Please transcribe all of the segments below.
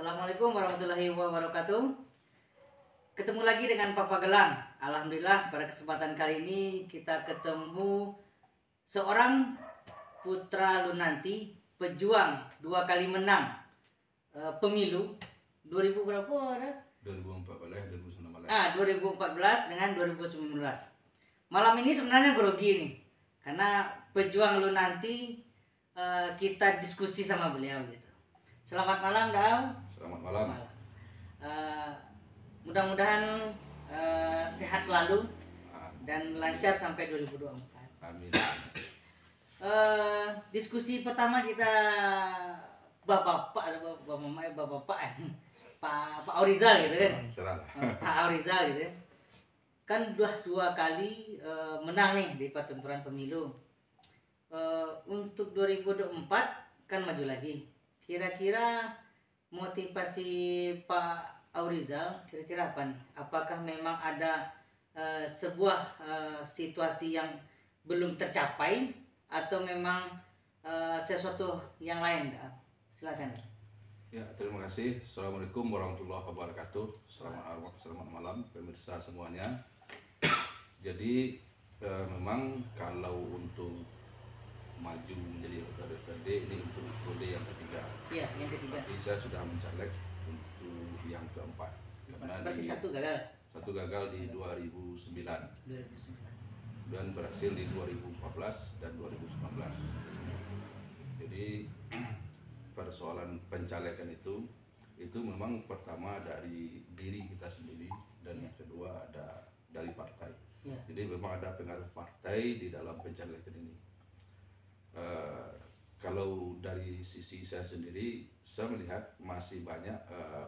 Assalamualaikum warahmatullahi wabarakatuh. Ketemu lagi dengan Papa Gelang. Alhamdulillah pada kesempatan kali ini kita ketemu seorang putra Lunanti, pejuang 2 kali menang pemilu 2000 berapa ada? 2014 dengan 2019. Malam ini sebenarnya grogi nih, karena pejuang Lunanti kita diskusi sama beliau gitu. Selamat malam, Dau. Selamat malam. Mudah-mudahan sehat selalu dan lancar sampai 2024. Amin. Diskusi pertama kita bapak-bapak, Pak Aurizal gitu kan. Pak Aurizal gitu kan udah 2 kali menang nih di pertempuran pemilu. Untuk 2024 kan maju lagi. Kira-kira motivasi Pak Aurizal kira-kira apa nih? Apakah memang ada sebuah situasi yang belum tercapai atau memang sesuatu yang lain? Silakan. Ya, terima kasih. Assalamualaikum warahmatullahi wabarakatuh. Selamat malam pemirsa semuanya. Jadi memang kalau untuk maju menjadi anggota DPRD ini untuk periode yang ketiga. Iya, yang ketiga. Tapi saya sudah mencaleg untuk yang keempat. Karena berarti satu gagal. Satu gagal di 2009. Dan berhasil di 2014 dan 2019. Jadi persoalan pencalekan itu memang pertama dari diri kita sendiri dan yang kedua ada dari partai. Ya. Jadi memang ada pengaruh partai di dalam pencalekan ini. Kalau dari sisi saya sendiri, saya melihat masih banyak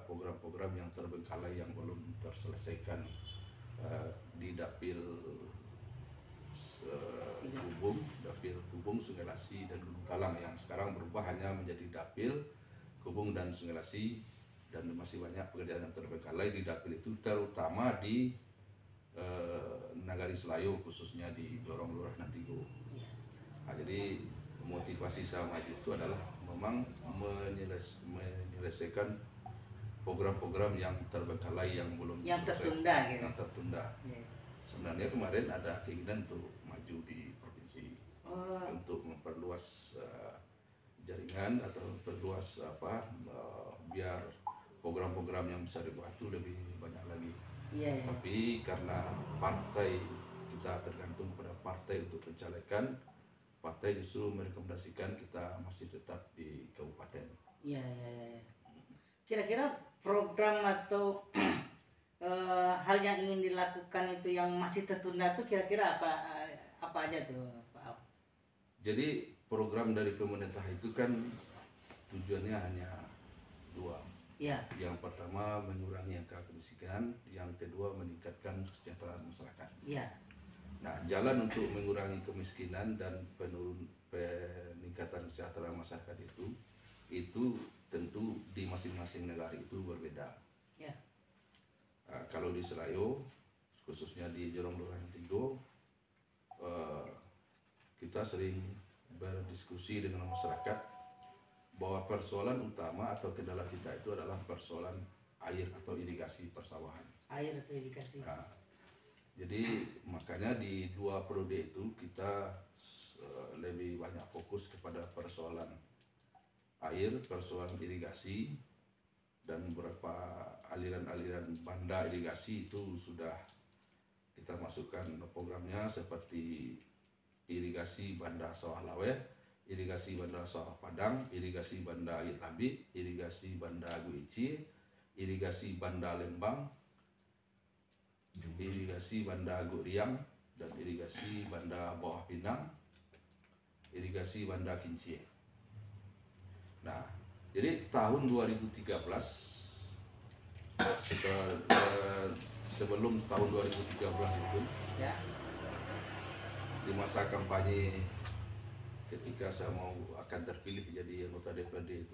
program-program yang terbengkalai yang belum terselesaikan di dapil Kubung, Sungai Lasi dan Gunung Kalang yang sekarang berubah hanya menjadi dapil Kubung dan Sungai Lasi, dan masih banyak pekerjaan yang terbengkalai di dapil itu, terutama di Nagari Selayu, khususnya di Jorong Lurah Nantigo. Nah, jadi motivasi saya maju itu adalah memang menyelesaikan program-program yang terbengkalai yang belum tertunda gitu. Yang tertunda. Yeah. Sebenarnya kemarin ada keinginan untuk maju di provinsi untuk memperluas jaringan atau memperluas biar program-program yang bisa dibuat itu lebih banyak lagi. Yeah. Tapi karena partai kita tergantung pada partai untuk pencalekan, partai justru merekomendasikan kita masih tetap di kabupaten. Iya. Kira-kira program atau hal yang ingin dilakukan itu yang masih tertunda itu kira-kira apa aja tuh, Pak? Jadi program dari pemerintah itu kan tujuannya hanya 2. Ya. Yang pertama mengurangi angka kemiskinan, yang kedua meningkatkan kesejahteraan masyarakat. Ya. Nah, jalan untuk mengurangi kemiskinan dan peningkatan kesejahteraan masyarakat itu tentu di masing-masing negara itu berbeda. Ya. Kalau di Selayo, khususnya di Jorong Lurah Nantigo, kita sering berdiskusi dengan masyarakat bahwa persoalan utama atau kendala kita itu adalah persoalan air atau irigasi persawahan. Air atau irigasi. Nah, jadi makanya di 2 periode itu kita lebih banyak fokus kepada persoalan air, persoalan irigasi, dan beberapa aliran-aliran banda irigasi itu sudah kita masukkan programnya, seperti irigasi banda Sawah Laweh, irigasi banda Sawah Padang, irigasi banda Itabi, irigasi banda Guici, irigasi banda Lembang, irigasi banda Guriang, dan irigasi banda Bawah Pinang, irigasi banda Kincie. Nah, jadi tahun 2013 sebelum tahun 2013 itu, ya, di masa kampanye ketika saya akan terpilih jadi anggota DPRD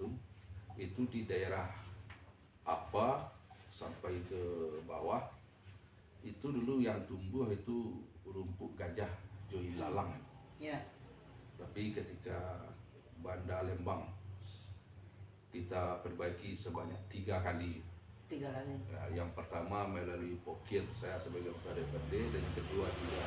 itu di daerah apa sampai ke bawah itu dulu yang tumbuh itu rumput gajah Joy Lalang. Ya. Tapi ketika Banda Lembang kita perbaiki sebanyak 3 kali. 3 kali. Ya, yang pertama melalui pokir saya sebagai anggota DPRD, dan yang kedua juga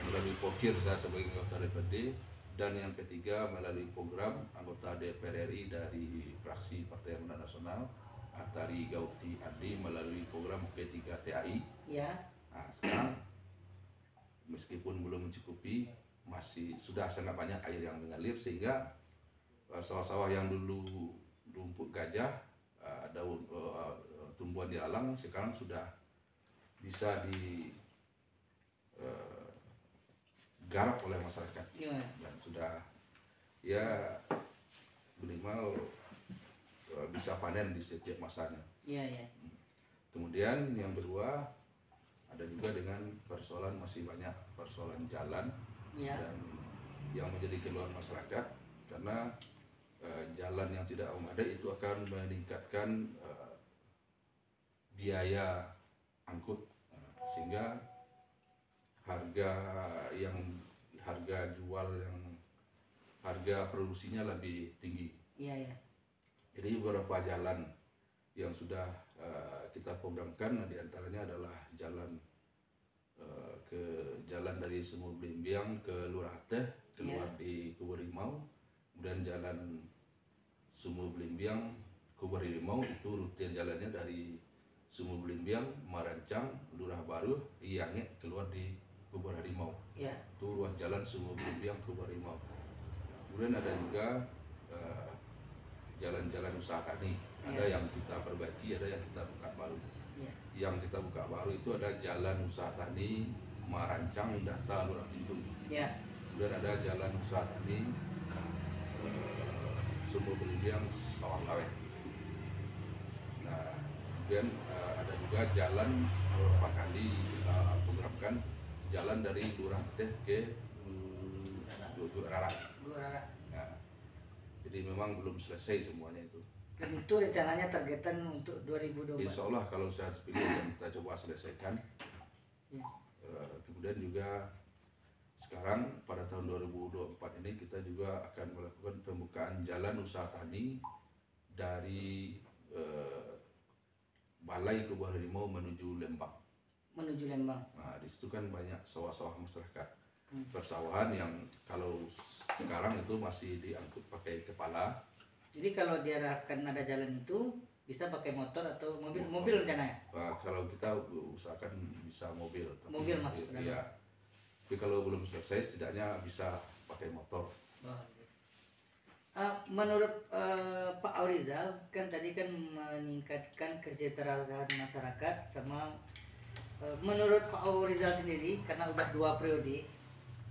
melalui pokir saya sebagai anggota DPRD, dan yang ketiga melalui program anggota DPR RI dari fraksi Partai Amanat Nasional Atari Gauti Adi melalui program P3TAI. Ya. Nah, sekarang meskipun belum mencukupi, masih sudah sangat banyak air yang mengalir, sehingga sawah-sawah yang dulu rumput gajah, daun tumbuhan di alang, sekarang sudah bisa digarap oleh masyarakat. Ya. Dan sudah ya minimal bisa panen di setiap masanya. Iya. Kemudian yang kedua, ada juga dengan persoalan, masih banyak persoalan jalan. Ya. Dan yang menjadi keluhan masyarakat, karena jalan yang tidak memadai itu akan meningkatkan biaya angkut, sehingga harga produksinya lebih tinggi. Iya. Jadi beberapa jalan yang sudah kita programkan, diantaranya adalah jalan dari Sumur Blimbiang ke Lurah Teh keluar di Kubur Rimau, kemudian jalan Sumur Blimbiang Kubur Rimau itu rute jalannya dari Sumur Blimbiang, Marancang, Lurah Baru, Iyange keluar di Kubur Harimau. Ya. Itu ruas jalan Sumur Blimbiang Kubur Rimau. Kemudian ada juga jalan-jalan usaha tani. Ada yang kita perbaiki, ada yang kita buka baru. Ya. Yang kita buka baru itu ada jalan usaha tani Marancang, Data, Lurah Pintu. Ya. Kemudian ada jalan usaha tani Sumur Blimbiang, Sawah Lawet. Nah, kemudian ada juga jalan beberapa kali kita programkan, jalan dari Lurah Teh ke Rara. Nah, jadi memang belum selesai semuanya itu. Dan itu rencananya targetan untuk 2024. Insya Allah kalau saya terpilih akan kita coba selesaikan. Ya. Kemudian juga sekarang pada tahun 2024 ini kita juga akan melakukan pembukaan jalan usaha tani dari Balai Kubur Harimau menuju Lembang. Nah, di situ kan banyak sawah-sawah masyarakat. Persawahan yang kalau sekarang itu masih diangkut pakai kepala. Jadi kalau diarahkan ada jalan itu bisa pakai motor atau mobil rencananya? Kalau kita usahakan bisa mobil. Mobil masuk ke dalam. Iya. Tapi kalau belum selesai, setidaknya bisa pakai motor. Menurut Pak Aurizal, kan tadi kan meningkatkan kesejahteraan masyarakat, sama menurut Pak Aurizal sendiri, karena udah 2 periode,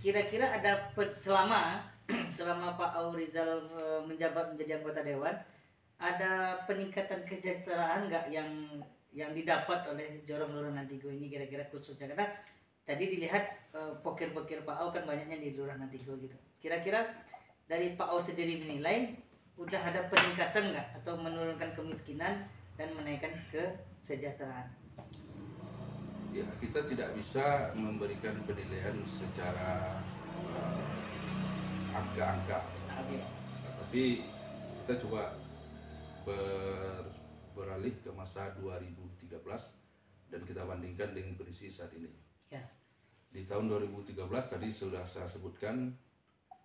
kira-kira ada selama Pak Aurizal menjabat menjadi anggota dewan, ada peningkatan kesejahteraan nggak yang didapat oleh Jorong Lurah Nantigo ini, kira-kira khususnya? Karena tadi dilihat pokir-pokir Pak Au kan banyaknya di Lurah Nantigo gitu. Kira-kira dari Pak Au sendiri menilai udah ada peningkatan nggak, atau menurunkan kemiskinan dan menaikkan kesejahteraan? Ya, kita tidak bisa memberikan penilaian secara angka-angka. Tapi kita coba beralih ke masa 2013 dan kita bandingkan dengan kondisi saat ini. Ya. Di tahun 2013 tadi sudah saya sebutkan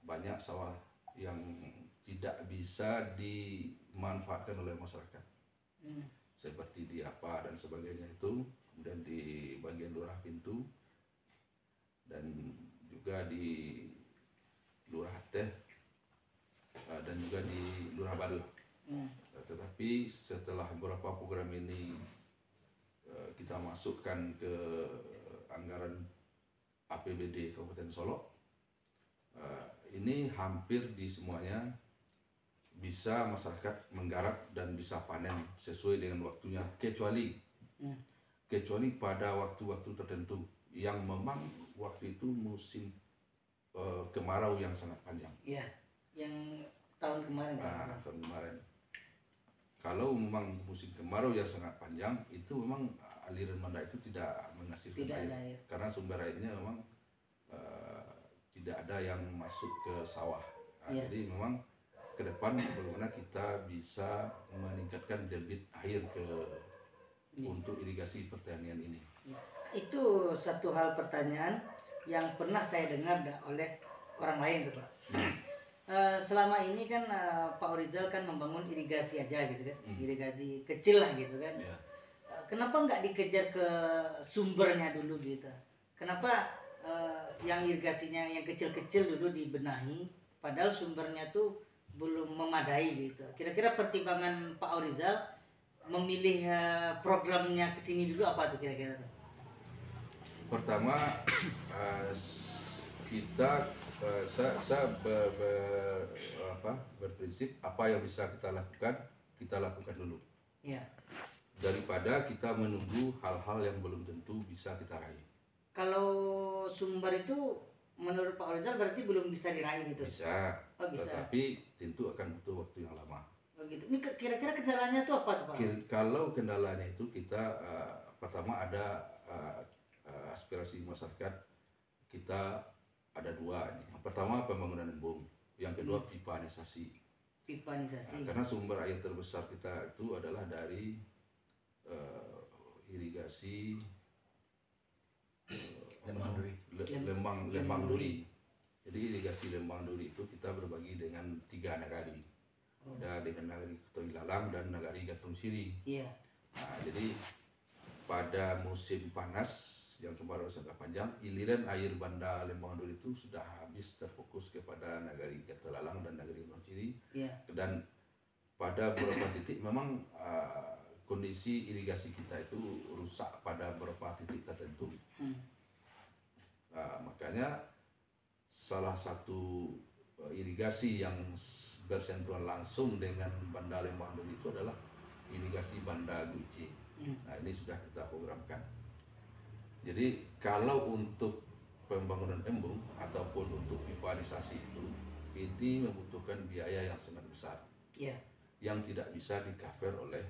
banyak sawah yang tidak bisa dimanfaatkan oleh masyarakat. Seperti di Apa dan sebagainya itu, kemudian di bagian Lurah Pintu dan juga di Lurah Teh dan juga di Lurah Baru. Tetapi setelah beberapa program ini kita masukkan ke anggaran APBD Kabupaten Solok, ini hampir di semuanya bisa masyarakat menggarap dan bisa panen sesuai dengan waktunya, kecuali pada waktu-waktu tertentu yang memang waktu itu musim kemarau yang sangat panjang. Iya, yang tahun kemarin. Tahun kemarin. Kalau memang musim kemarau yang sangat panjang, itu memang aliran Manda itu tidak menghasilkan air. Karena sumber airnya memang tidak ada yang masuk ke sawah. Jadi memang ke depan bagaimana kita bisa meningkatkan debit air untuk irigasi pertanian ini. Itu satu hal pertanyaan yang pernah saya dengar oleh orang lain tuh Pak. Selama ini kan Pak Orizal kan membangun irigasi aja gitu kan, irigasi kecil lah gitu kan. Ya. Kenapa nggak dikejar ke sumbernya dulu gitu? Kenapa yang irigasinya yang kecil-kecil dulu dibenahi, padahal sumbernya tuh belum memadai gitu. Kira-kira pertimbangan Pak Orizal memilih programnya ke sini dulu apa tuh kira-kira tuh? Pertama, saya berprinsip apa yang bisa kita lakukan dulu. Ya. Daripada kita menunggu hal-hal yang belum tentu bisa kita raih. Kalau sumber itu menurut Pak Orizal berarti belum bisa diraih gitu? Bisa, oh, bisa. Tetapi tentu akan butuh waktu yang lama. Oh gitu. Ini kira-kira kendalanya itu apa tuh Pak? Kalau kendalanya itu kita pertama ada aspirasi masyarakat kita ada dua ini. Yang pertama pembangunan embung, yang kedua pipanisasi. Pipanisasi. Karena sumber air terbesar kita itu adalah dari irigasi Lembang Duri. Jadi irigasi Lembang Duri itu kita berbagi dengan 3 nagari. Ada dengan nagari Kutoi Lalang dan nagari Gantung Siri. Iya. Nah, jadi pada musim panas yang kemarau sangat panjang, iliran air Banda Lembang Duri itu sudah habis terfokus kepada nagari Kutoi Lalang dan nagari Gantung Siri. Iya. Dan pada beberapa titik memang kondisi irigasi kita itu rusak pada beberapa titik tertentu. Makanya salah satu irigasi yang bersentuhan langsung dengan Banda Lembang Duri itu adalah irigasi Banda Guci. Nah, ini sudah kita programkan. Jadi kalau untuk pembangunan embung ataupun untuk pipanisasi itu, ini membutuhkan biaya yang sangat besar. Yeah. Yang tidak bisa di-cover oleh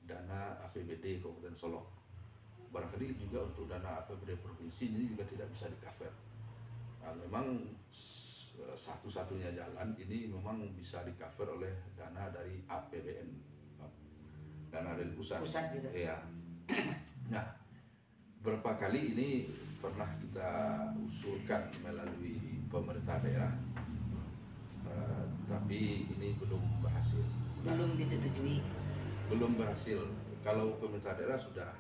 dana APBD Kabupaten Solok. Barangkali juga untuk dana APBD provinsi ini juga tidak bisa di-cover. Nah, memang satu-satunya jalan ini memang bisa di-cover oleh dana dari APBN, dana dari pusat. Gitu. Ya. Nah, berapa kali ini pernah kita usulkan melalui pemerintah daerah, tapi ini belum berhasil. Belum disetujui. Belum berhasil. Kalau pemerintah daerah sudah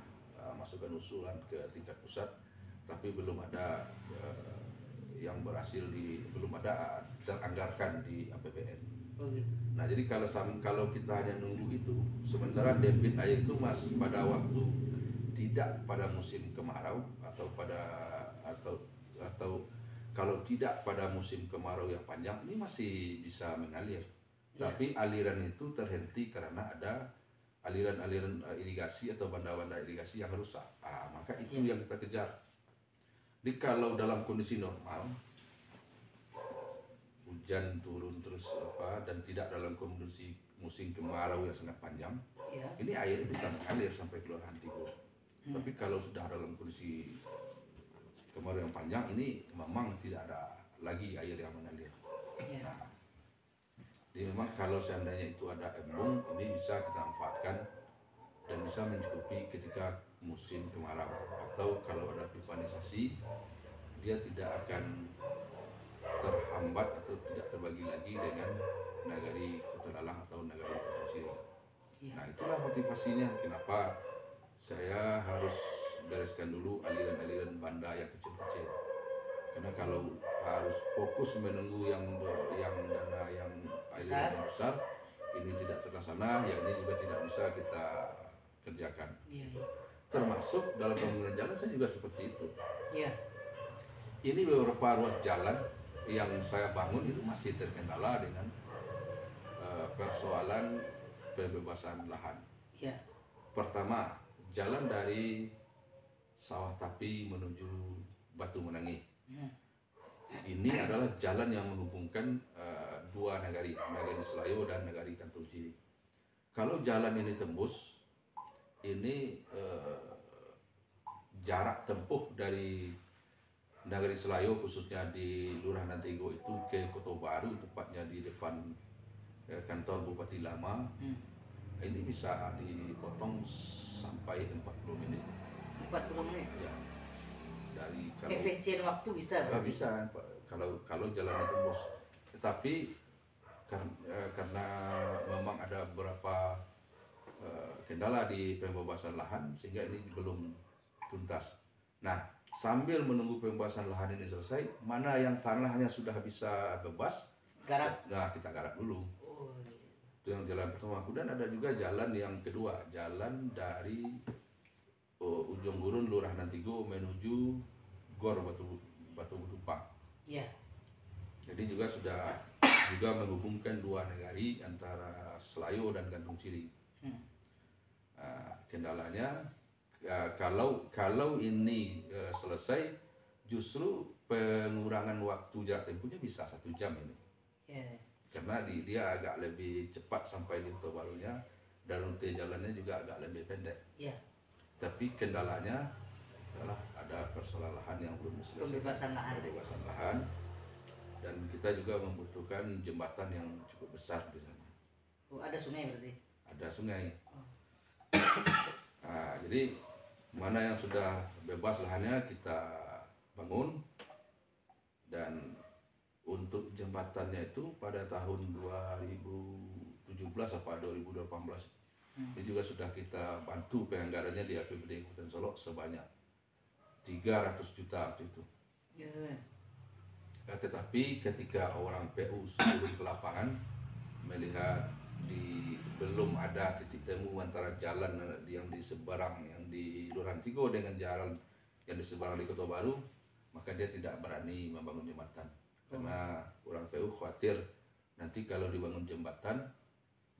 masukkan usulan ke tingkat pusat, tapi belum ada yang berhasil belum ada teranggarkan di APBN. Oh gitu. Nah, jadi kalau kita hanya nunggu itu, sementara debit air itu pada waktu tidak pada musim kemarau atau kalau tidak pada musim kemarau yang panjang ini masih bisa mengalir. Yeah. Tapi aliran itu terhenti karena ada aliran-aliran irigasi atau banda-banda irigasi yang rusak. Maka itu yang kita kejar. Jadi kalau dalam kondisi normal hujan turun terus dan tidak dalam kondisi musim kemarau yang sangat panjang, ini air bisa mengalir sampai Kelurahan Tigo. Tapi kalau sudah dalam kondisi kemarau yang panjang, ini memang tidak ada lagi air yang mengalir. Nah, jadi memang kalau seandainya itu ada embung, ini bisa kita manfaatkan dan bisa mencukupi ketika musim kemarau. Atau kalau ada pipanisasi, dia tidak akan terhambat atau tidak terbagi lagi dengan nagari Kutoi Lalang atau nagari Gantung Siri. Nah, itulah motivasinya kenapa saya harus bereskan dulu aliran-aliran banda yang kecil-kecil. Karena kalau harus fokus menunggu yang dana yang aliran yang besar, ini tidak terlaksana, ya ini juga tidak bisa kita kerjakan. Termasuk dalam pembangunan jalan saya juga seperti itu. Ini beberapa ruas jalan yang saya bangun itu masih terkendala dengan persoalan pembebasan lahan. Pertama, jalan dari Sawah Tapi menuju Batu Menangi. Ini adalah jalan yang menghubungkan dua nagari Selayo dan nagari Gantung Siri. Kalau jalan ini tembus, ini jarak tempuh dari nagari Selayo khususnya di Lurahan Tigo itu ke Kota Baru, tepatnya di depan kantor Bupati Lama, ini bisa dipotong sampai 40 menit. 40 menit. Ya. Dari kalau efisien waktu bisa. Bisa kalau jalan itu bos. Tetapi karena memang ada beberapa kendala di pembebasan lahan sehingga ini belum tuntas. Nah, sambil menunggu pembebasan lahan ini selesai, mana yang tanahnya sudah bisa bebas, garap. Nah, kita garap dulu. Oh, iya. Itu yang jalan pertama. Kemudian ada juga jalan yang kedua, jalan dari Ujung Gurun Lurah Nantigo menuju Gor Batu Tumpang. Iya. Jadi juga sudah menghubungkan dua negari antara Selayo dan Gantung Ciri. Kendalanya kalau ini selesai, justru pengurangan waktu jarak tempuhnya bisa 1 jam ini. Karena dia agak lebih cepat sampai di Kota Barunya dan rute jalannya juga agak lebih pendek. Tapi kendalanya adalah ada persoalan lahan yang belum diselesaikan. Pembebasan lahan. Dan kita juga membutuhkan jembatan yang cukup besar di sana. Oh, ada sungai berarti? Ada sungai. Nah, jadi mana yang sudah bebas lahannya kita bangun, dan untuk jembatannya itu pada tahun 2017 apa 2018 ini juga sudah kita bantu penganggarannya di APBD Kabupaten Solok sebanyak 300 juta waktu itu. Tetapi ketika orang PU turun ke lapangan melihat belum ada titik temu antara jalan yang di seberang yang di Lurahan Tigo dengan jalan yang di seberang di Kota Baru, maka dia tidak berani membangun jembatan. Karena orang PU khawatir nanti kalau dibangun jembatan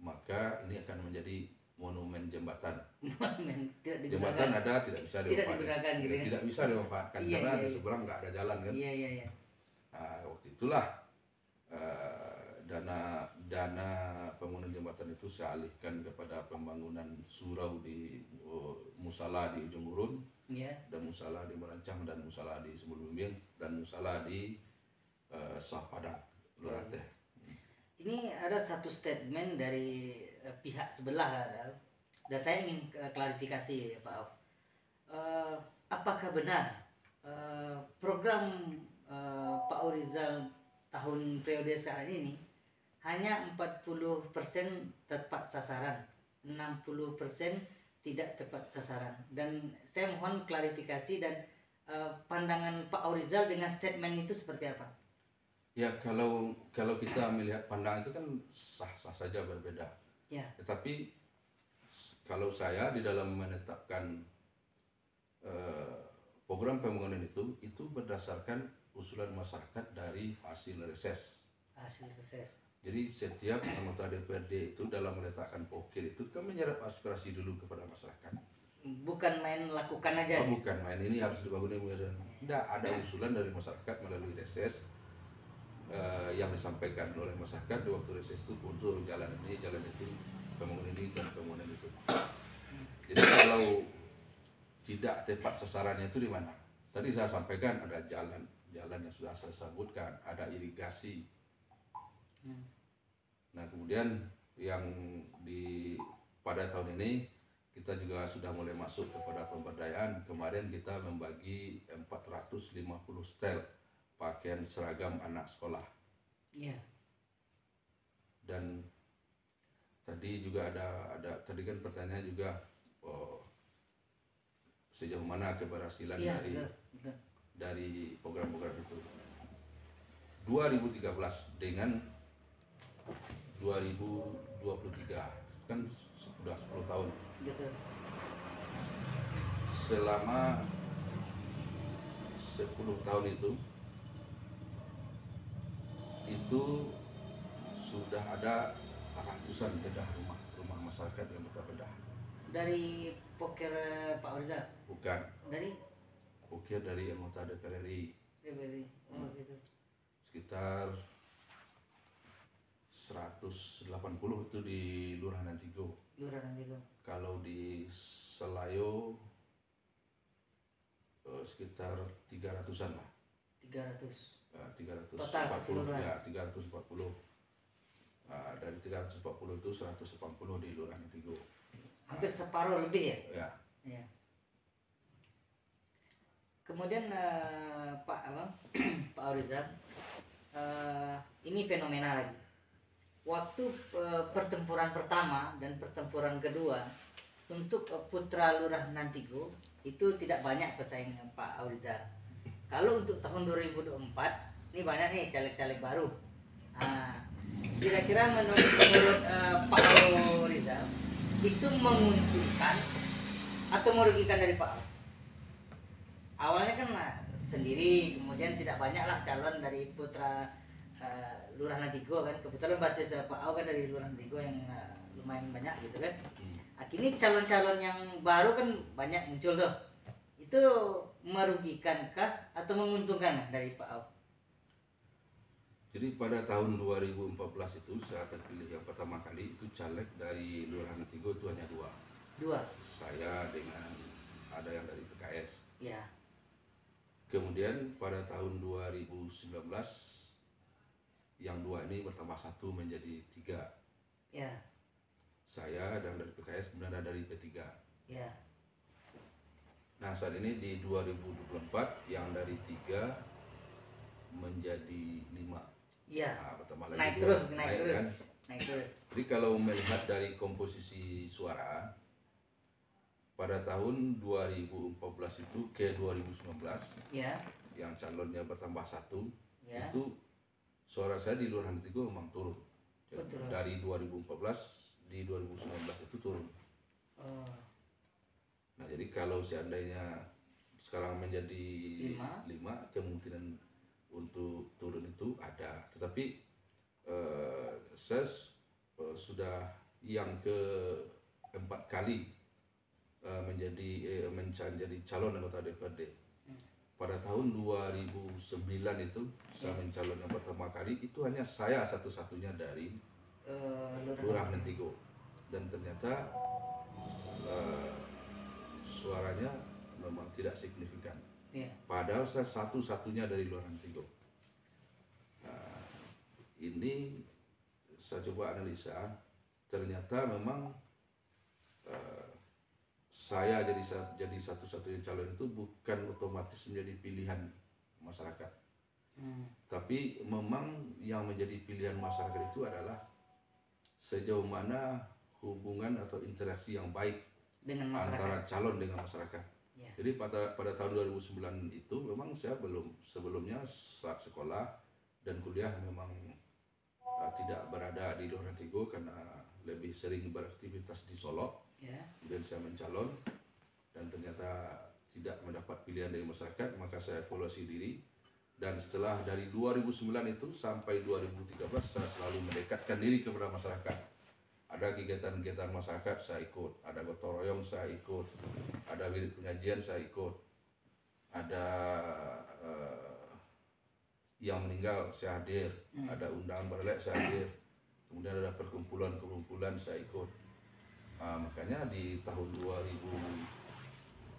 maka ini akan menjadi monumen jembatan. Jembatan ada tidak bisa dimanfaatkan, gitu ya? Tidak bisa dimanfaatkan karena di seberang nggak ada jalan kan. Nah, waktu itulah dana pembangunan jembatan itu saya alihkan kepada pembangunan surau di musala di Ujung Gurun, dan musala di Merancang, dan musala di Sumber Bimbing, dan musala di Sah Padang, Lurah Teh. Ini ada satu statement dari pihak sebelah, dan saya ingin klarifikasi, Pak Auf. Apakah benar program Pak Rizal tahun periode sekarang ini hanya 40% tepat sasaran, 60% tidak tepat sasaran? Dan saya mohon klarifikasi dan pandangan Pak Rizal dengan statement itu seperti apa? Ya, kalau kita melihat pandangan itu kan sah-sah saja berbeda. Tetapi kalau saya di dalam menetapkan program pembangunan itu berdasarkan usulan masyarakat dari hasil reses. Jadi setiap anggota DPRD itu dalam meletakkan pokir itu kan menyerap aspirasi dulu kepada masyarakat. Bukan main lakukan aja. Bukan main ini harus dibangun. Tidak, ada usulan dari masyarakat melalui reses yang disampaikan oleh masyarakat di waktu reses itu untuk jalan ini, jalan itu, pembangunan ini dan pembangunan itu. Jadi kalau tidak tepat sasarannya itu di mana? Tadi saya sampaikan ada jalan yang sudah saya sebutkan, ada irigasi. Nah, kemudian yang pada tahun ini kita juga sudah mulai masuk kepada pemberdayaan. Kemarin kita membagi 450 setel pakaian seragam anak sekolah. Dan tadi juga ada tadi kan pertanyaan juga sejauh mana keberhasilan dari program-program itu. 2013 dengan 2023 kan sudah 10 tahun. Selama 10 tahun itu sudah ada ratusan bedah rumah masyarakat yang berbedah. Dari poker Pak Rizal? Bukan. Dari? Poker dari anggota DPR RI. Gitu. Sekitar 180 itu di Lurahan Nantigo. Kalau di Selayo sekitar 300-an lah. 300. 340 total ya, 340. Dari 340 itu 180 di Lurahan Tigo. Hampir separuh lebih ya? Ya. Ya. Kemudian Pak Pak Aurizal, ini fenomena lagi. Waktu pertempuran pertama dan pertempuran kedua untuk putra Lurah Nantigo itu tidak banyak pesaing Pak Aurizal. Kalau untuk tahun 2024 ini banyak nih caleg-caleg baru. Kira-kira menurut Pak Aurizal itu menguntungkan atau merugikan dari Pak Au? Awalnya kan sendiri, kemudian tidak banyaklah calon dari putra Lurah Nantigo kan. Kebetulan basis Pak Au kan dari Lurah Nantigo yang lumayan banyak gitu kan. Akhirnya calon-calon yang baru kan banyak muncul tuh. Itu merugikankah atau menguntungkan dari Pak Au? Jadi pada tahun 2014 itu saat terpilih yang pertama kali itu caleg dari Lurahan Tigo itu hanya dua. Saya dengan ada yang dari PKS. Ya. Kemudian pada tahun 2019 yang dua ini bertambah satu menjadi 3. Ya. Saya dan dari PKS kemudian ada dari P3. Ya. Nah saat ini di 2024 yang dari 3 menjadi 5. Iya. Bertambah lagi Naik dua. terus. Kan? Naik terus. Jadi kalau melihat dari komposisi suara pada tahun 2014 itu ke 2019 ya, yang calonnya bertambah 1 ya, itu suara saya di Lurahan Tigo memang turun. Betul. Dari 2014 di 2019 itu turun. Oh. Nah jadi kalau seandainya sekarang menjadi 5 kemungkinan untuk turun itu ada. Tetapi saya sudah yang ke-4 kali menjadi calon anggota DPRD. Pada tahun 2009 itu saya mencalon yang pertama kali itu hanya saya satu-satunya dari Lurah Nantigo, dan ternyata suaranya memang tidak signifikan. Padahal saya satu-satunya dari Lurah Nantigo. Ini saya coba analisa, ternyata memang saya jadi satu-satunya calon itu bukan otomatis menjadi pilihan masyarakat. Tapi memang yang menjadi pilihan masyarakat itu adalah sejauh mana hubungan atau interaksi yang baik antara calon dengan masyarakat. Ya. Jadi pada tahun 2009 itu memang saya sebelumnya saat sekolah dan kuliah memang tidak berada di Lurahan Tigo karena lebih sering beraktivitas di Solo. Kemudian saya mencalon dan ternyata tidak mendapat pilihan dari masyarakat, maka saya evaluasi diri, dan setelah dari 2009 itu sampai 2013 saya selalu mendekatkan diri kepada masyarakat. Ada kegiatan-kegiatan masyarakat saya ikut, ada gotong royong saya ikut, ada wirid pengajian saya ikut, ada yang meninggal saya hadir, ada undangan berlek saya hadir, kemudian ada perkumpulan-kumpulan saya ikut. Makanya di tahun 2014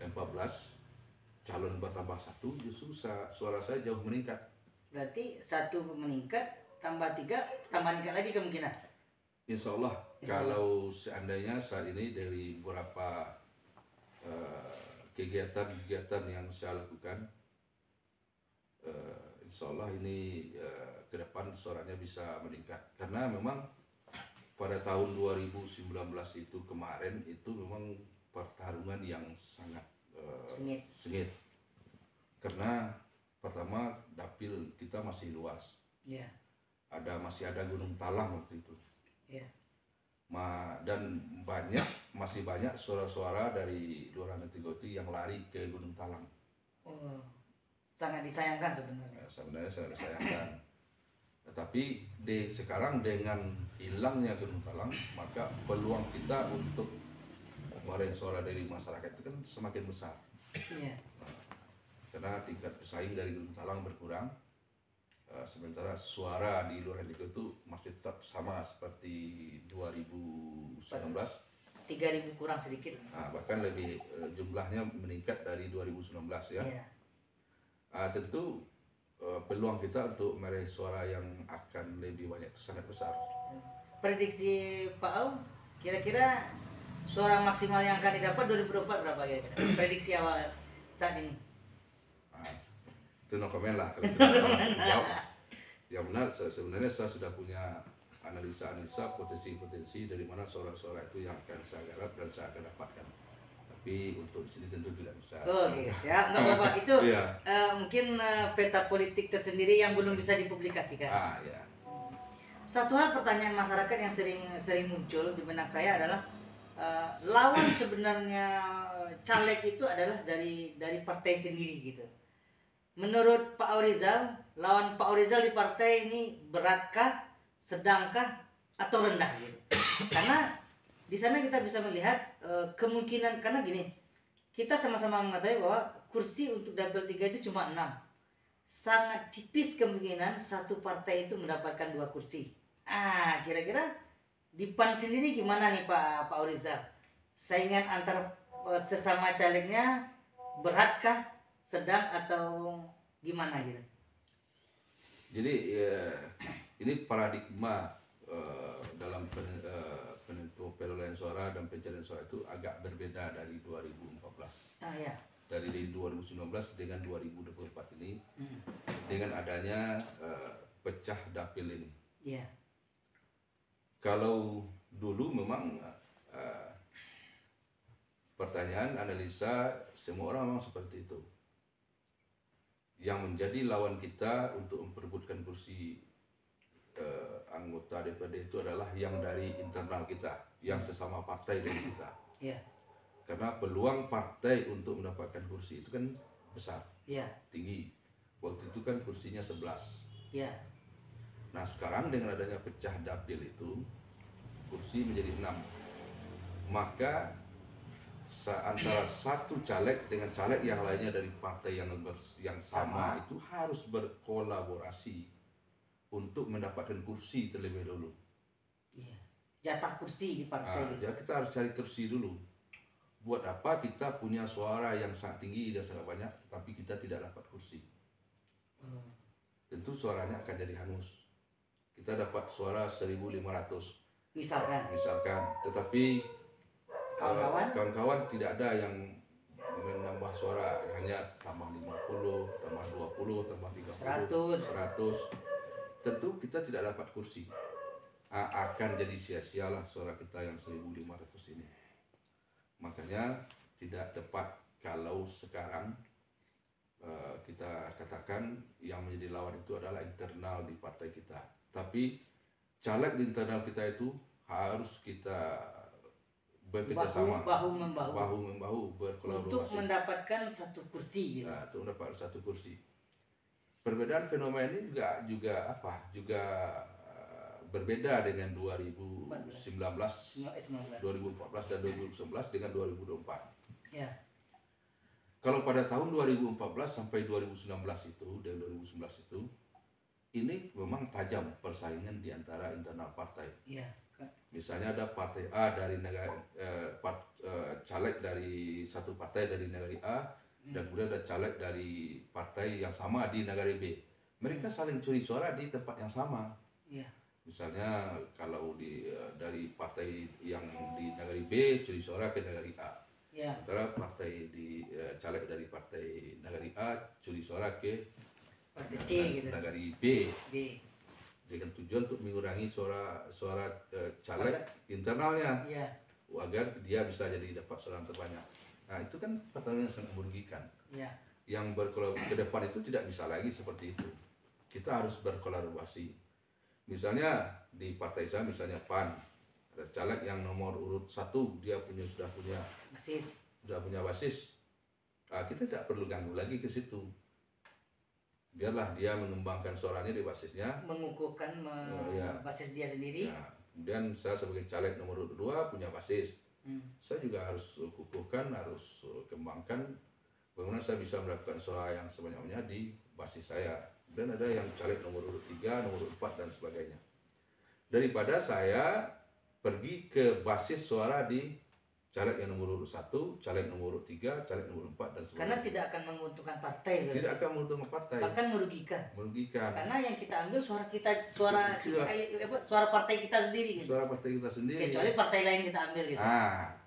calon bertambah 1 justru suara saya jauh meningkat. Berarti 1 meningkat tambah 3 tambah meningkat lagi kemungkinan. Insya Allah. Kalau seandainya saat ini dari beberapa kegiatan-kegiatan yang saya lakukan, insya Allah ini ke depan suaranya bisa meningkat. Karena memang pada tahun 2019 itu kemarin itu memang pertarungan yang sangat sengit. Karena pertama dapil kita masih luas. Masih ada Gunung Talang waktu itu. Dan masih banyak suara-suara dari Lurahan Nantigo yang lari ke Gunung Talang. Sangat disayangkan sebenarnya. Sebenarnya sangat disayangkan. Tetapi sekarang dengan hilangnya Gunung Talang, maka peluang kita untuk meraih suara dari masyarakat itu kan semakin besar. Karena tingkat pesaing dari Gunung Talang berkurang, sementara suara di Lurahan Tigo itu masih tetap sama seperti 2019. 3.000 kurang sedikit. Bahkan lebih jumlahnya meningkat dari 2019 ya. Tentu peluang kita untuk meraih suara yang akan lebih banyak itu sangat besar. Prediksi Pak Au, kira-kira suara maksimal yang akan didapat 2024 berapa kira-kira? Prediksi awal saat ini. Nah, itu no comment lah kalau tidak salah jawab. Yang benar sebenarnya saya sudah punya analisa potensi-potensi dari mana suara-suara itu yang akan saya garap dan saya akan dapatkan. Tapi untuk di sini tentu tidak bisa. Oke, siap. Nggak apa-apa. Itu Iya. mungkin peta politik tersendiri yang belum bisa dipublikasikan. Ya. Satu hal pertanyaan masyarakat yang sering muncul di benak saya adalah lawan sebenarnya caleg itu adalah dari partai sendiri gitu. Menurut Pak Aurizal, lawan Pak Aurizal di partai ini beratkah, sedangkah, atau rendah gitu? Karena di sana kita bisa melihat kemungkinan, karena gini, kita sama-sama mengetahui bahwa kursi untuk dapil 3 itu cuma 6. Sangat tipis kemungkinan satu partai itu mendapatkan 2 kursi. Kira-kira di PAN sendiri gimana nih Pak Aurizal? Saingan antar sesama calegnya beratkah, sedang, atau gimana gitu? Jadi ini paradigma dalam perolehan suara dan pencarian suara itu agak berbeda dari 2014. Ya. Dari 2019 dengan 2024 ini, dengan adanya pecah dapil ini. Iya. Kalau dulu memang pertanyaan analisa semua orang memang seperti itu. Yang menjadi lawan kita untuk memperebutkan kursi anggota DPRD itu adalah yang dari internal kita, yang sesama partai dari kita. Iya. Karena peluang partai untuk mendapatkan kursi itu kan besar, tinggi. Waktu itu kan kursinya 11. Iya. Nah sekarang dengan adanya pecah dapil itu, kursi menjadi 6. Maka antara satu caleg dengan caleg yang lainnya dari partai yang sama itu harus berkolaborasi untuk mendapatkan kursi terlebih dahulu. Iya. Jatah kursi di partai. Jadi kita harus cari kursi dulu. Buat apa kita punya suara yang sangat tinggi dan sangat banyak, tetapi kita tidak dapat kursi? Tentu suaranya akan jadi hangus. Kita dapat suara 1.500 misalkan, tetapi kawan-kawan tidak ada yang menambah suara, hanya tambah 50, tambah 20, tambah 30, 100. Tentu kita tidak dapat kursi. Akan jadi sia-sialah suara kita yang 1.500 ini. Makanya tidak tepat kalau sekarang kita katakan yang menjadi lawan itu adalah internal di partai kita. Tapi caleg di internal kita itu harus kita bekerja sama, bahu-membahu, berkolaborasi untuk mendapatkan satu kursi gitu. Untuk mendapatkan satu kursi. Perbedaan fenomena ini juga berbeda dengan 2019, 2014 dan 2019 dengan 2024. Ya. Kalau pada tahun 2014 sampai 2019 itu, ini memang tajam persaingan di antara internal partai. Ya. Misalnya ada partai A dari negara caleg dari satu partai dari negara A, dan kemudian ada caleg dari partai yang sama di negara B. Mereka saling curi suara di tempat yang sama. Ya. Misalnya kalau dari partai yang di negara B curi suara ke negara A. Ya. Sementara partai caleg dari partai negara A curi suara ke partai C gitu. Negara B. Dengan tujuan untuk mengurangi suara caleg internalnya, agar dia bisa jadi dapat suara terbanyak. Nah itu kan pertarungan yang sangat merugikan. Yang berkolaborasi ke depan itu tidak bisa lagi seperti itu. Kita harus berkolaborasi. Misalnya di partai saya, misalnya PAN, ada caleg yang nomor urut 1, dia sudah punya basis. Kita tidak perlu ganggu lagi ke situ. Biarlah dia mengembangkan suaranya di basisnya, mengukuhkan basis dia sendiri. Kemudian saya sebagai caleg nomor 2 punya basis. Saya juga harus kukuhkan, harus kembangkan bagaimana saya bisa mendapatkan suara yang sebanyak-banyaknya di basis saya. Dan ada yang caleg nomor 3, nomor 4 dan sebagainya. Daripada saya pergi ke basis suara di caleg yang nomor urut 1, caleg nomor urut 3, caleg nomor 4 dan sebagainya. Karena tidak akan menguntungkan partai. Tidak akan menguntungkan partai. Bahkan merugikan. Merugikan. Karena yang kita ambil suara partai kita sendiri gitu. Suara partai kita sendiri. Kecuali partai lain kita ambil gitu.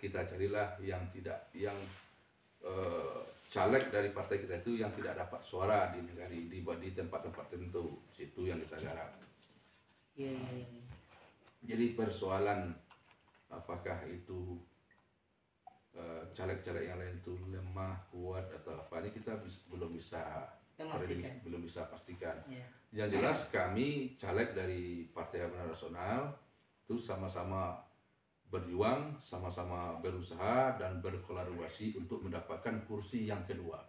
Kita carilah yang caleg dari partai kita itu yang tidak dapat suara di tempat-tempat tertentu. Situ yang kita garap. Iya. Jadi persoalan apakah itu caleg-caleg yang lain itu lemah, kuat atau apa, ini kita belum bisa pastikan. Yeah. Yang jelas kami caleg dari Partai Amanat Nasional itu sama-sama berjuang, sama-sama berusaha dan berkolaborasi untuk mendapatkan kursi yang kedua.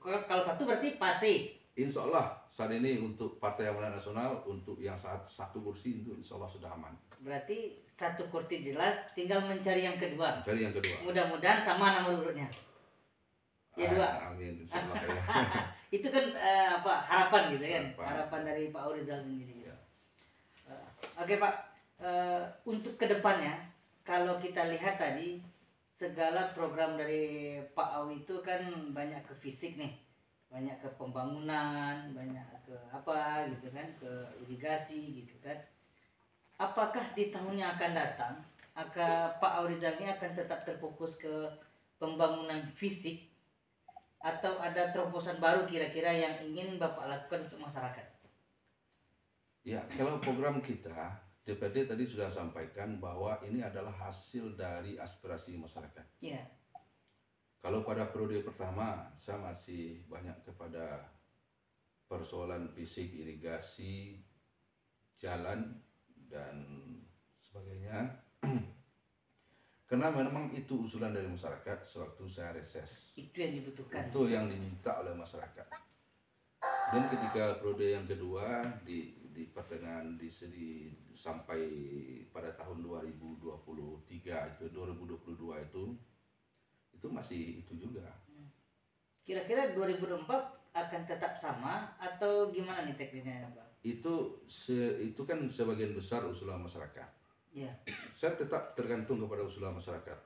Kalau satu berarti pasti. Insya Allah saat ini untuk Partai Amanat Nasional untuk yang satu kursi itu insya Allah sudah aman. Berarti satu kursi jelas, tinggal mencari yang kedua. Mudah-mudahan sama nomor urutnya. Ya 2. Amin. Insya Allah, ya. Itu kan harapan gitu kan, harapan dari Pak Aurizal sendiri. Ya. Oke Pak, untuk kedepannya kalau kita lihat tadi segala program dari Pak Awi itu kan banyak ke fisik nih. Banyak ke pembangunan, banyak ke apa gitu kan, ke irigasi gitu kan. Apakah di tahun yang akan datang Pak Aurizal ini akan tetap terfokus ke pembangunan fisik atau ada terobosan baru kira-kira yang ingin Bapak lakukan untuk masyarakat? Ya, kalau program kita DPD tadi sudah sampaikan bahwa ini adalah hasil dari aspirasi masyarakat. Ya. Kalau pada periode pertama, saya masih banyak kepada persoalan fisik, irigasi, jalan, dan sebagainya. Karena memang itu usulan dari masyarakat sewaktu saya reses. Itu yang dibutuhkan. Itu yang diminta oleh masyarakat. Dan ketika periode yang kedua di pertengahan sampai pada tahun 2023 itu 2022 itu masih itu juga. Kira-kira 2024 akan tetap sama atau gimana nih teknisnya Pak? Itu kan sebagian besar usulan masyarakat. Ya. Saya tetap tergantung kepada usulan masyarakat.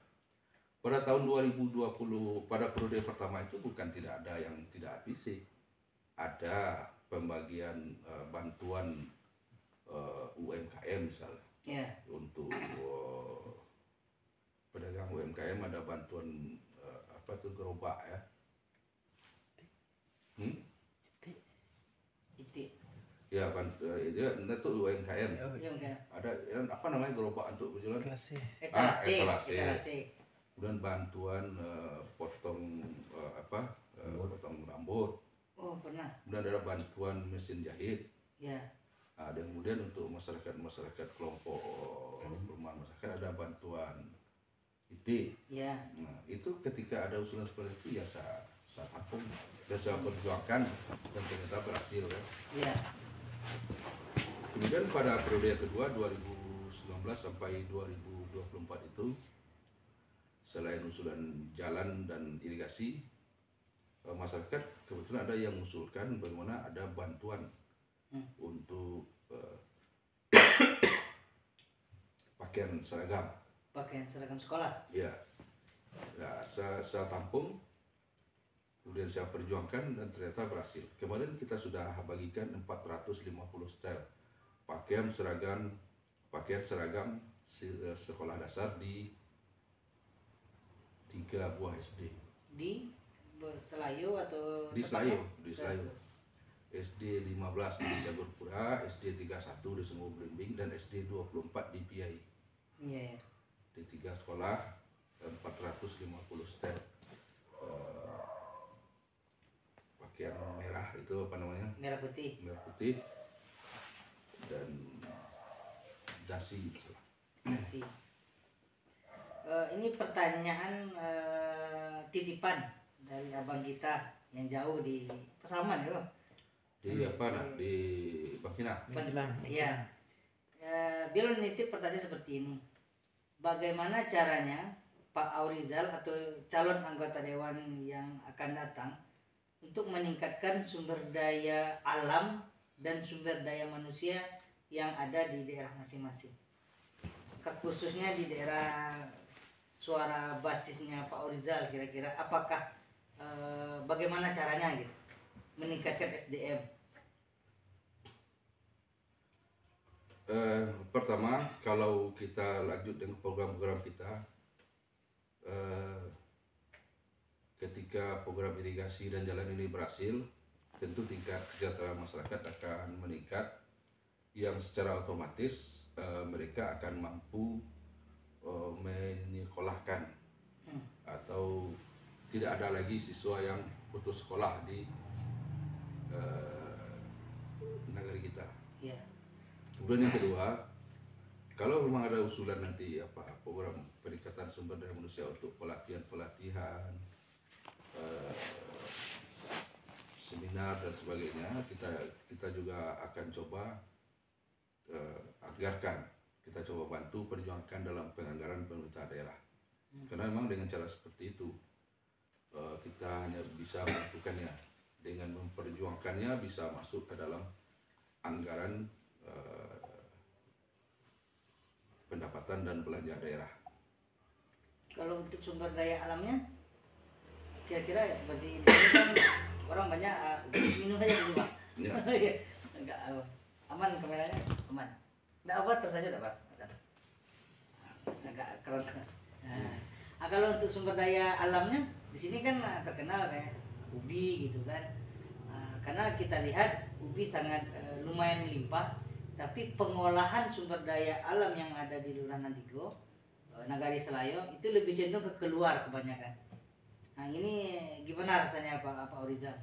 Pada tahun 2020 pada periode pertama itu bukan tidak ada yang tidak fisik. Ada pembagian bantuan UMKM misalnya. Ya. Untuk pedagang UMKM ada bantuan gerobak ya. Itu. Ya, itu UMKM. Ada apa namanya gerobak untuk berjualan? Etalase. Kemudian bantuan potong rambut. Oh, pernah. Kemudian ada bantuan mesin jahit. Ya. Dan kemudian untuk masyarakat kelompok perumahan masyarakat ada bantuan IT. Ya. Nah, itu ketika ada usulan seperti itu ya saya tampung dan saya perjuangkan dan ternyata berhasil ya. Ya. Kemudian pada periode kedua 2019 sampai 2024 itu selain usulan jalan dan irigasi, masyarakat kebetulan ada yang mengusulkan bagaimana ada bantuan untuk pakaian seragam sekolah. Ya, saya tampung, kemudian saya perjuangkan dan ternyata berhasil. Kemarin kita sudah bagikan 450 setel pakaian seragam sekolah dasar di 3 buah SD. Di Selayu atau di Selayu. SD 15 di Jagorpura, SD 31 di Sungguh Belimbing, dan SD 24 di Piai. Iya. Di 3 sekolah 450 setel pakaian merah itu apa namanya? Merah putih dan dasi. Ini pertanyaan titipan dari abang kita yang jauh di Pasaman ya Bang? Di Bangkinang. Iya. Beliau menitip pertanyaan seperti ini. Bagaimana caranya Pak Aurizal atau calon anggota dewan yang akan datang untuk meningkatkan sumber daya alam dan sumber daya manusia yang ada di daerah masing-masing, khususnya di daerah suara basisnya Pak Orizal, kira-kira apakah bagaimana caranya gitu meningkatkan SDM? Pertama, kalau kita lanjut dengan program-program kita, ketika program irigasi dan jalan ini berhasil, tentu tingkat kesejahteraan masyarakat akan meningkat, yang secara otomatis mereka akan mampu menyekolahkan atau tidak ada lagi siswa yang putus sekolah di negeri kita. Ya. Kemudian yang kedua, kalau memang ada usulan nanti program peningkatan sumber daya manusia untuk pelatihan, seminar dan sebagainya, kita juga akan coba anggarkan, kita coba bantu perjuangkan dalam penganggaran pemerintah daerah. Karena memang dengan cara seperti itu kita hanya bisa melakukannya, dengan memperjuangkannya bisa masuk ke dalam anggaran pendapatan dan belanja daerah. Kalau untuk sumber daya alamnya, kira-kira seperti ini kan orang banyak minum aja di rumah. Ya. Enggak aman, kameranya aman. Enggak apa, terus aja enggak apa. Agak keren. Nah, kalau untuk sumber daya alamnya di sini kan terkenal kayak ubi gitu kan. Karena kita lihat ubi sangat lumayan melimpah, tapi pengolahan sumber daya alam yang ada di Lurahan Antigo, Nagari Selayo itu lebih cenderung ke keluar kebanyakan. Nah, ini gimana rasanya Pak Orizal?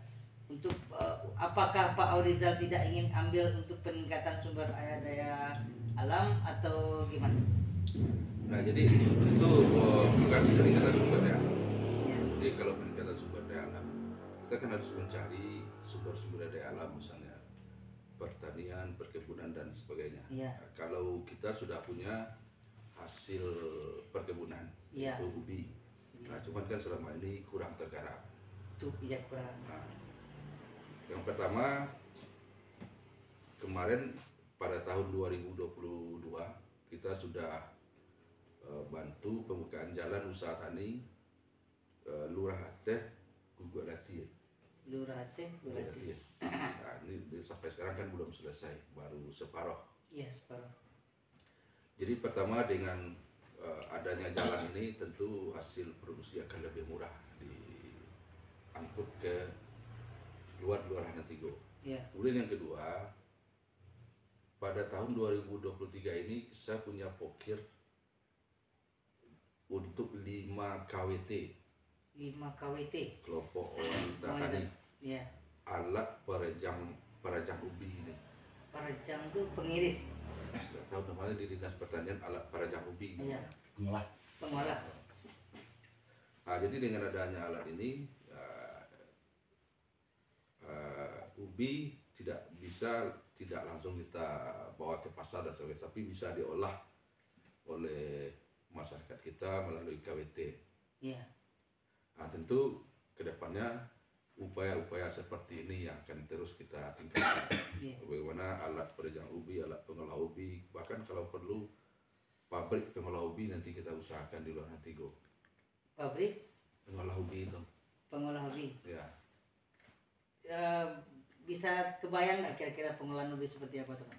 Untuk apakah Pak Orizal tidak ingin ambil untuk peningkatan sumber daya alam atau gimana? Nah, jadi itu bukan peningkatan sumber daya alam. Ya. Jadi kalau peningkatan sumber daya alam, kita kan harus mencari sumber daya alam, misalnya pertanian, perkebunan dan sebagainya. Ya. Nah, kalau kita sudah punya hasil perkebunan, Ya. itu ubi. Nah, cuman kan selama ini kurang tergarap. Tuh, iya kurang. Nah, yang pertama, kemarin pada tahun 2022 kita sudah bantu pembukaan jalan usaha tani Lurah Ateh Gugualati. Lurah Ateh Gugualati. Nah, ini sampai sekarang kan belum selesai, baru separuh. Iya, separuh. Jadi pertama, dengan adanya jalan ini tentu hasil produksi akan lebih murah diangkut ke luar Lurahan Antigo. Ya. Kemudian yang kedua, pada tahun 2023 ini saya punya pokir untuk 5 KWT. 5 KWT. Kelompok wanita tani. Ya. Alat perajang ubi ini. Perajang itu pengiris. Nggak tahu namanya di Dinas Pertanian, alat perajang ubi. Iya. Pengolah. Nah, jadi dengan adanya alat ini, ubi tidak langsung kita bawa ke pasar dan sebagainya, tapi bisa diolah oleh masyarakat kita melalui KWT. Iya. Nah, tentu kedepannya upaya-upaya seperti ini yang akan terus kita tingkatkan. Yeah. Bagaimana alat perajang ubi, alat pengolah ubi, bahkan kalau perlu pabrik pengolah ubi nanti kita usahakan di Lurahan Antigo. Pabrik Pengolah ubi itu. pengolah ubi. Ya. Bisa kebayang nggak kira-kira pengolahan ubi seperti apa teman?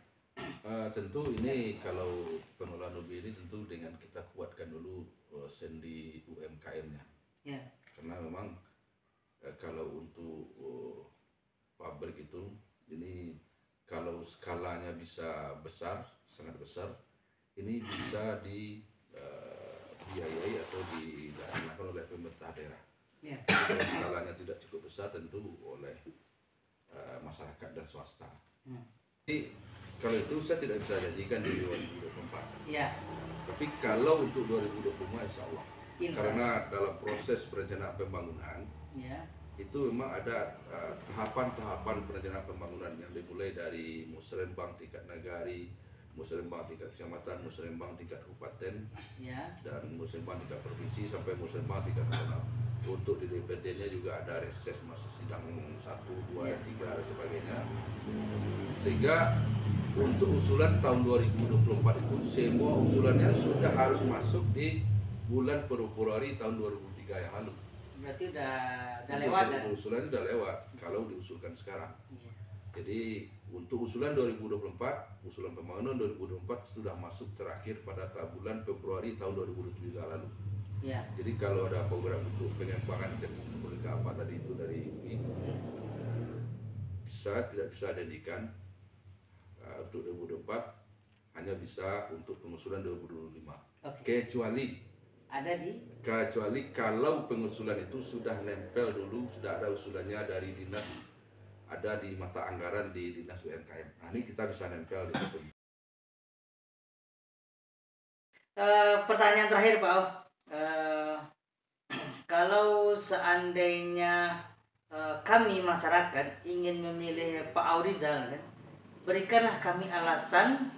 Tentu ini kalau pengolahan ubi ini tentu dengan kita kuatkan dulu sendi UMKM-nya. Ya. Karena memang kalau untuk pabrik itu, ini kalau skalanya bisa besar, sangat besar, ini bisa dibiayai atau dilakukan oleh pemerintah daerah. Ya. Kalau skalanya tidak cukup besar, tentu oleh masyarakat dan swasta. Jadi kalau itu saya tidak bisa janjikan di 2024. Ya. Tapi kalau untuk 2025 insya Allah. Karena dalam proses perencanaan pembangunan, ya, itu memang ada tahapan-tahapan perencanaan pembangunan yang dimulai dari musrenbang tingkat nagari, musrenbang tingkat kecamatan, musrenbang tingkat kabupaten, ya, dan musrenbang tingkat provinsi sampai musrenbang tingkat nasional. Untuk di DPD-nya juga ada reses masa sidang 1, 2, 3 dan sebagainya. Sehingga untuk usulan tahun 2024 itu semua usulannya sudah harus masuk di bulan Februari tahun 2003 yang lalu. Berarti udah lewat ya? Usulan udah lewat kalau diusulkan sekarang. Iya. Jadi untuk usulan 2024, usulan pembangunan 2024 sudah masuk terakhir pada bulan Februari tahun 2023 lalu. Iya. Jadi kalau ada program untuk pengembangan teknologi apa tadi itu dari UI, tidak bisa janjikan untuk 2024, hanya bisa untuk pengusulan 2025. Kecuali kalau pengusulan itu sudah nempel dulu, sudah ada usulannya dari dinas, ada di mata anggaran di dinas UMKM. Nah, ini kita bisa nempel di situ. Pertanyaan terakhir Pak Au, kalau seandainya kami masyarakat ingin memilih Pak Aurizal, kan, berikanlah kami alasan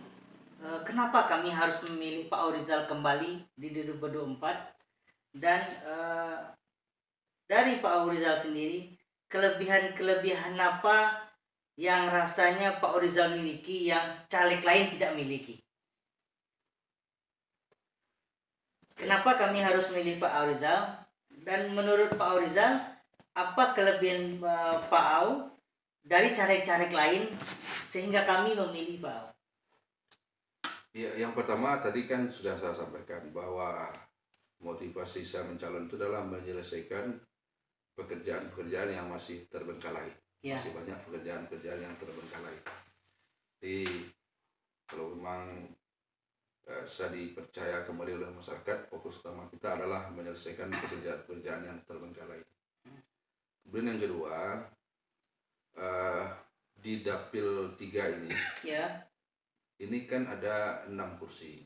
kenapa kami harus memilih Pak Aurizal kembali di 2024, dan dari Pak Aurizal sendiri, kelebihan apa yang rasanya Pak Aurizal miliki yang caleg lain tidak miliki? Kenapa kami harus memilih Pak Aurizal? Dan menurut Pak Aurizal, apa kelebihan Pak Au dari caleg-caleg lain sehingga kami memilih Pak Au? Ya, yang pertama tadi kan sudah saya sampaikan bahwa motivasi saya mencalon itu adalah menyelesaikan pekerjaan-pekerjaan yang masih terbengkalai. Ya. Masih banyak pekerjaan-pekerjaan yang terbengkalai. Jadi kalau memang saya dipercaya kembali oleh masyarakat, fokus utama kita adalah menyelesaikan pekerjaan-pekerjaan yang terbengkalai. Kemudian yang kedua, di Dapil 3 ini, ini kan ada 6 kursi.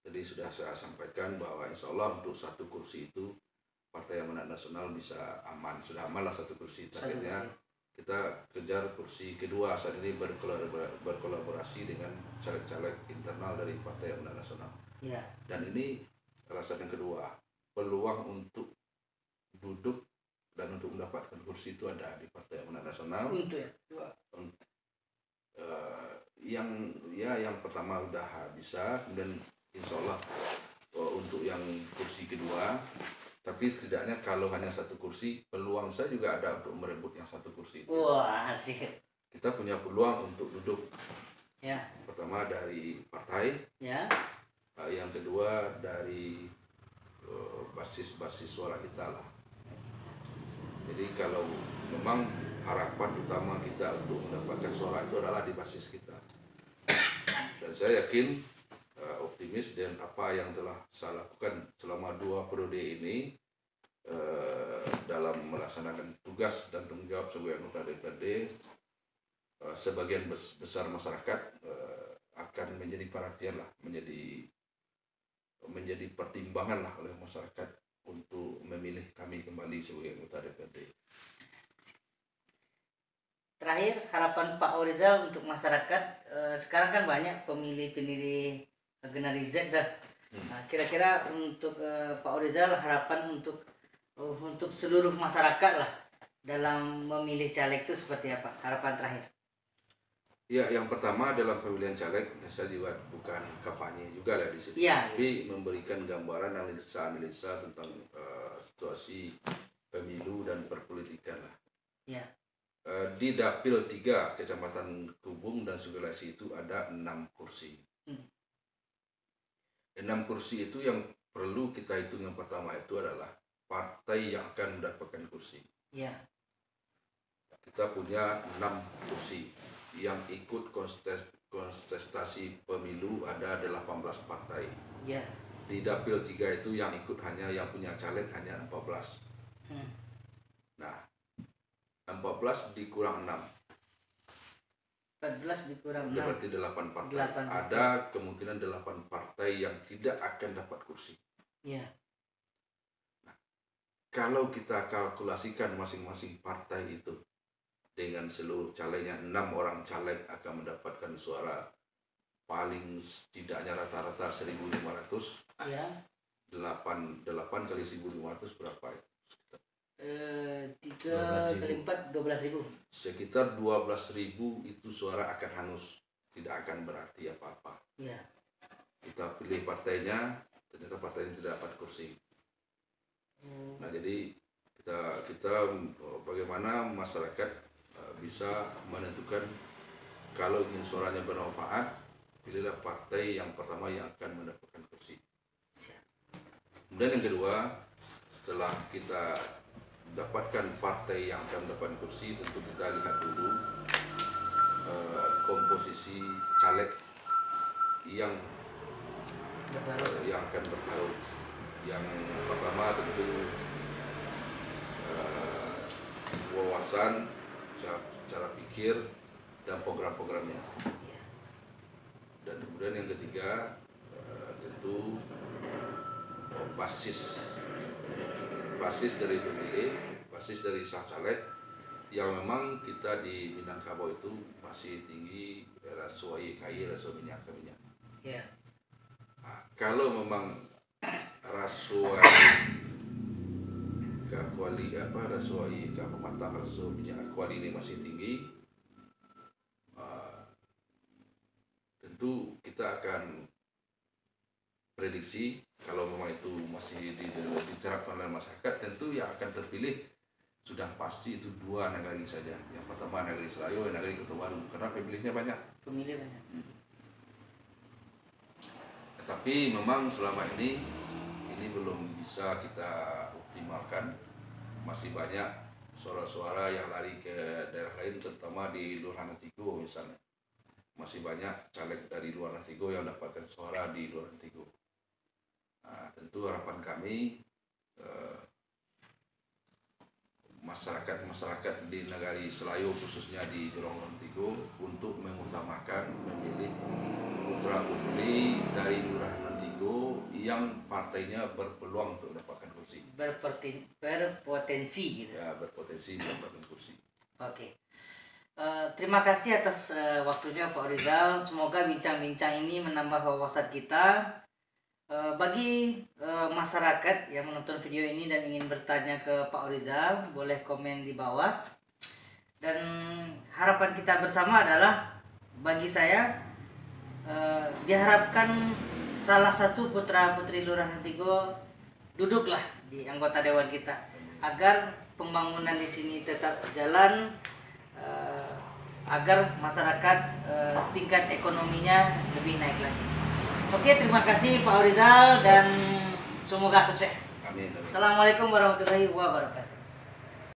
Jadi sudah saya sampaikan bahwa insya Allah untuk 1 kursi itu Partai Amanat Nasional bisa aman. Sudah aman lah 1 kursi. Akhirnya kita kejar kursi kedua. Saat ini berkolaborasi dengan caleg-caleg internal dari Partai Amanat Nasional. Dan ini alasan yang kedua, peluang untuk duduk dan untuk mendapatkan kursi itu ada di Partai Amanat Nasional. Yang pertama udah bisa, kemudian insya Allah untuk yang kursi kedua. Tapi setidaknya kalau hanya 1 kursi, peluang saya juga ada untuk merebut yang 1 kursi itu. Wah, asik. Kita punya peluang untuk duduk. Pertama dari partai. Yang kedua dari basis suara kita lah. Jadi kalau memang harapan utama kita untuk mendapatkan suara itu adalah di basis kita. Dan saya yakin, optimis dengan apa yang telah saya lakukan selama 2 periode ini dalam melaksanakan tugas dan tanggung jawab sebagai anggota DPRD, sebagian besar masyarakat akan menjadi perhatian lah, menjadi pertimbangan lah oleh masyarakat untuk memilih kami kembali sebagai anggota DPRD. Terakhir, harapan Pak Aurizal untuk masyarakat, sekarang kan banyak pemilih generasi Z dah. Kira-kira untuk Pak Aurizal, harapan untuk seluruh masyarakat lah dalam memilih caleg itu seperti apa? Harapan terakhir. Ya, yang pertama dalam pemilihan caleg, saya juga bukan kampanye juga lah di situ, tapi memberikan gambaran analisa tentang situasi pemilu dan perpolitikan lah. Di Dapil 3 Kecamatan Kubung dan Sugalasi itu ada 6 kursi. 6 kursi itu yang perlu kita hitung, yang pertama itu adalah partai yang akan mendapatkan kursi. Kita punya 6 kursi yang ikut kontestasi pemilu, ada 18 partai. Di Dapil 3 itu yang ikut yang punya caleg hanya 14. Nah, 14 dikurang 6. 14 dikurang 6. Berarti 8 partai. Ada kemungkinan 8 partai yang tidak akan dapat kursi. Nah, kalau kita kalkulasikan masing-masing partai itu dengan seluruh calegnya, 6 orang caleg akan mendapatkan suara paling setidaknya rata-rata 1.500. 8 kali 1.500 berapa itu? 3 kali 4 12.000. Sekitar 12.000 itu suara akan hangus, tidak akan berarti apa-apa. Kita pilih partainya, ternyata partai ini tidak dapat kursi. Nah, jadi kita bagaimana masyarakat bisa menentukan kalau ingin suaranya bermanfaat, pilihlah partai yang pertama yang akan mendapatkan kursi. Kemudian yang kedua, setelah kita dapatkan partai yang akan mendapatkan kursi, tentu kita lihat dulu komposisi caleg yang akan bertarung. Yang pertama tentu wawasan, cara pikir, dan program-programnya. Dan kemudian yang ketiga tentu basis dari pemilih, basis dari sang caleg yang memang kita di Minangkabau itu masih tinggi rasio IKI, rasio minyak. Nah, kalau memang rasio pematang rasio minyak kuali ini masih tinggi, tentu kita akan prediksi kalau memang itu masih diterapkan oleh masyarakat, tentu yang akan terpilih sudah pasti itu dua nagari saja. Yang pertama Nagari Selayo, Nagari Kota Baru, karena pemilihnya banyak. Tapi memang selama ini belum bisa kita optimalkan. Masih banyak suara-suara yang lari ke daerah lain, terutama di Luar Nantigo misalnya. Masih banyak caleg dari Luar Nantigo yang mendapatkan suara di Luar Nantigo. Nah, tentu harapan kami masyarakat di Nagari Selayo, khususnya di Luar Nantigo, untuk mengutamakan memilih putra-putri dari Luar Nantigo yang partainya berpeluang untuk mendapatkan kursi. Berpotensi gitu. Ya, berpotensi mendapatkan kursi. Oke. Terima kasih atas waktunya Pak Rizal. Semoga bincang-bincang ini menambah wawasan kita. Bagi masyarakat yang menonton video ini dan ingin bertanya ke Pak Rizal, boleh komen di bawah. Dan harapan kita bersama adalah, bagi saya diharapkan salah satu putra-putri Lurah Nantigo duduklah di anggota dewan kita agar pembangunan di sini tetap jalan, agar masyarakat tingkat ekonominya lebih naik lagi. Oke, terima kasih Pak Rizal dan semoga sukses. Amin. Assalamualaikum warahmatullahi wabarakatuh.